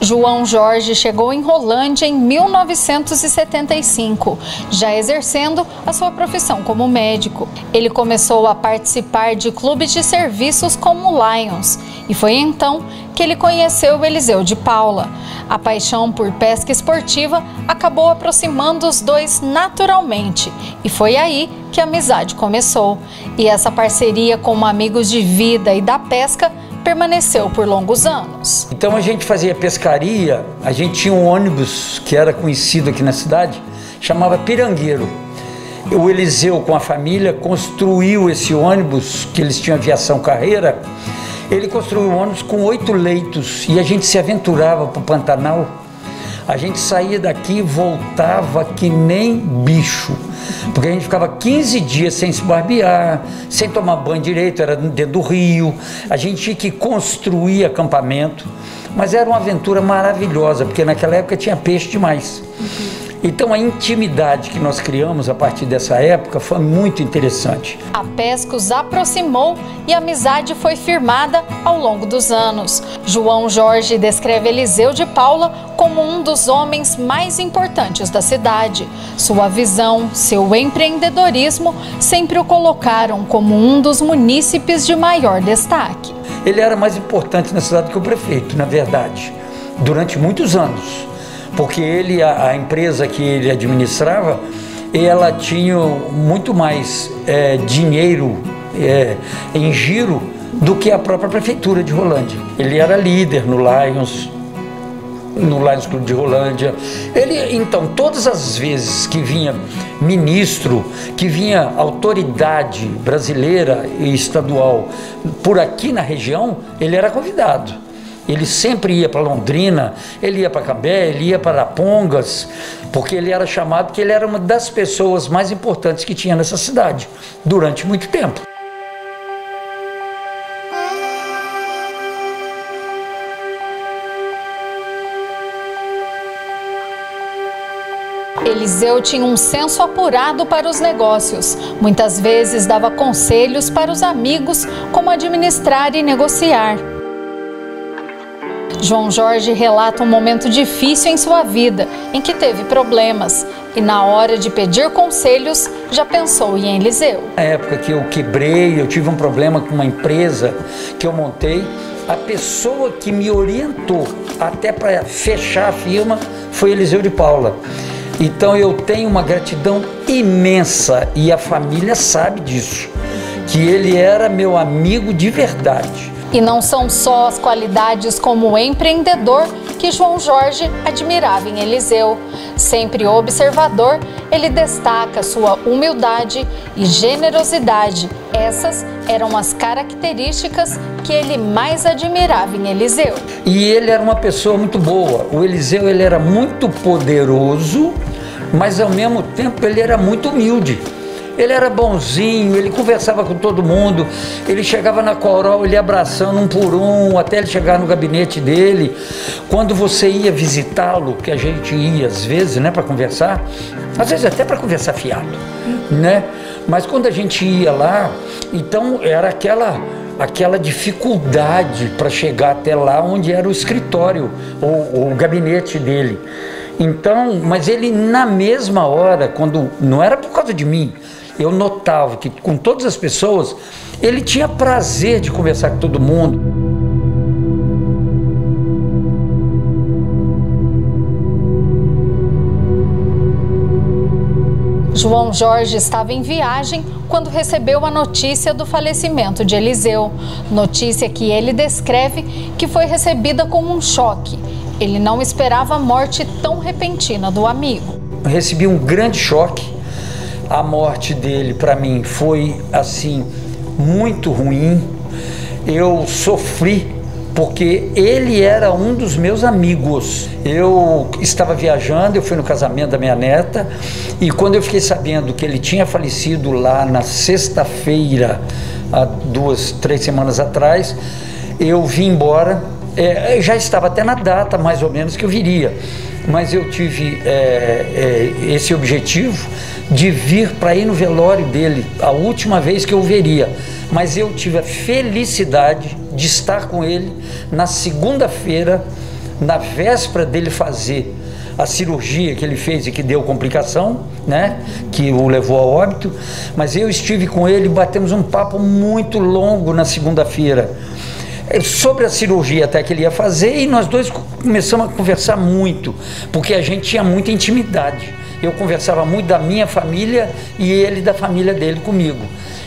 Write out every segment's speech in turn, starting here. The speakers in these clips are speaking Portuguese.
João Jorge chegou em Rolândia em 1975, já exercendo a sua profissão como médico. Ele começou a participar de clubes de serviços como Lions e foi então que ele conheceu Eliseu de Paula. A paixão por pesca esportiva acabou aproximando os dois naturalmente e foi aí que a amizade começou. E essa parceria como amigos de vida e da pesca permaneceu por longos anos. Então a gente fazia pescaria, a gente tinha um ônibus que era conhecido aqui na cidade, chamava Pirangueiro. O Eliseu com a família construiu esse ônibus, que eles tinham aviação carreira, ele construiu um ônibus com 8 leitos e a gente se aventurava para o Pantanal. A gente saía daqui e voltava que nem bicho, porque a gente ficava 15 dias sem se barbear, sem tomar banho direito, era dentro do rio, a gente tinha que construir acampamento, mas era uma aventura maravilhosa, porque naquela época tinha peixe demais. Então a intimidade que nós criamos a partir dessa época foi muito interessante. A pesca os aproximou e a amizade foi firmada ao longo dos anos. João Jorge descreve Eliseu de Paula como um dos homens mais importantes da cidade. Sua visão, seu empreendedorismo sempre o colocaram como um dos munícipes de maior destaque. Ele era mais importante na cidade que o prefeito, na verdade, durante muitos anos. Porque ele, a empresa que ele administrava, ela tinha muito mais dinheiro em giro do que a própria prefeitura de Rolândia. Ele era líder no Lions Clube de Rolândia. Ele, então, todas as vezes que vinha ministro, que vinha autoridade brasileira e estadual por aqui na região, ele era convidado. Ele sempre ia para Londrina, ele ia para Cambé, ele ia para Arapongas, porque ele era chamado, porque ele era uma das pessoas mais importantes que tinha nessa cidade, durante muito tempo. Eliseu tinha um senso apurado para os negócios. Muitas vezes dava conselhos para os amigos como administrar e negociar. João Jorge relata um momento difícil em sua vida, em que teve problemas, e na hora de pedir conselhos, já pensou em Eliseu. Na época que eu quebrei, eu tive um problema com uma empresa que eu montei, a pessoa que me orientou até para fechar a firma foi Eliseu de Paula. Então eu tenho uma gratidão imensa, e a família sabe disso, que ele era meu amigo de verdade. E não são só as qualidades como empreendedor que João Jorge admirava em Eliseu. Sempre observador, ele destaca sua humildade e generosidade. Essas eram as características que ele mais admirava em Eliseu. E ele era uma pessoa muito boa. O Eliseu, ele era muito poderoso, mas ao mesmo tempo ele era muito humilde. Ele era bonzinho, ele conversava com todo mundo, ele chegava na Coral, ele abraçando um por um, até ele chegar no gabinete dele. Quando você ia visitá-lo, que a gente ia às vezes, né, para conversar, às vezes até para conversar fiado, né? Mas quando a gente ia lá, então era aquela dificuldade para chegar até lá onde era o escritório, ou o gabinete dele. Então, mas ele na mesma hora, quando não era por causa de mim, eu notava que com todas as pessoas, ele tinha prazer de conversar com todo mundo. João Jorge estava em viagem quando recebeu a notícia do falecimento de Eliseu. Notícia que ele descreve que foi recebida como um choque. Ele não esperava a morte tão repentina do amigo. Eu recebi um grande choque. A morte dele, para mim, foi, assim, muito ruim. Eu sofri, porque ele era um dos meus amigos. Eu estava viajando, eu fui no casamento da minha neta, e quando eu fiquei sabendo que ele tinha falecido lá na sexta-feira, há 2, 3 semanas atrás, eu vim embora. Já estava até na data, mais ou menos, que eu viria. Mas eu tive esse objetivo de vir para ir no velório dele, a última vez que eu o veria. Mas eu tive a felicidade de estar com ele na segunda-feira, na véspera dele fazer a cirurgia que ele fez e que deu complicação, né, que o levou a óbito, mas eu estive com ele, batemos um papo muito longo na segunda-feira sobre a cirurgia até que ele ia fazer, e nós dois começamos a conversar muito, porque a gente tinha muita intimidade. Eu conversava muito da minha família e ele da família dele comigo.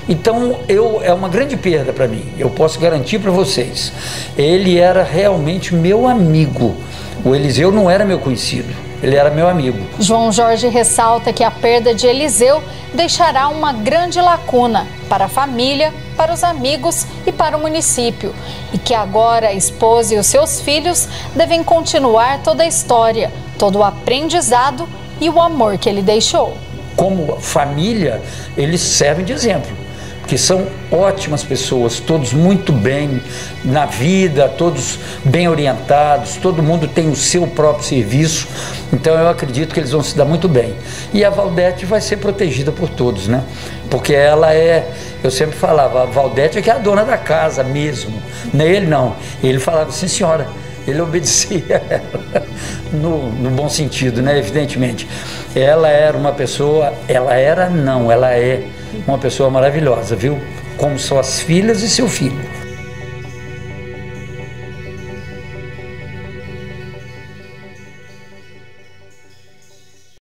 Então é uma grande perda para mim, eu posso garantir para vocês. Ele era realmente meu amigo. O Eliseu não era meu conhecido, ele era meu amigo. João Jorge ressalta que a perda de Eliseu deixará uma grande lacuna para a família, para os amigos e para o município, e que agora a esposa e os seus filhos devem continuar toda a história, todo o aprendizado e o amor que ele deixou. Como família, eles servem de exemplo, porque são ótimas pessoas, todos muito bem na vida, todos bem orientados, todo mundo tem o seu próprio serviço, então eu acredito que eles vão se dar muito bem. E a Valdete vai ser protegida por todos, né? Porque ela eu sempre falava, a Valdete é que é a dona da casa mesmo, não é ele não. Ele falava, sim senhora, ele obedecia ela, no bom sentido, né? Evidentemente. Ela era uma pessoa, ela é uma pessoa maravilhosa, viu? Como suas filhas e seu filho.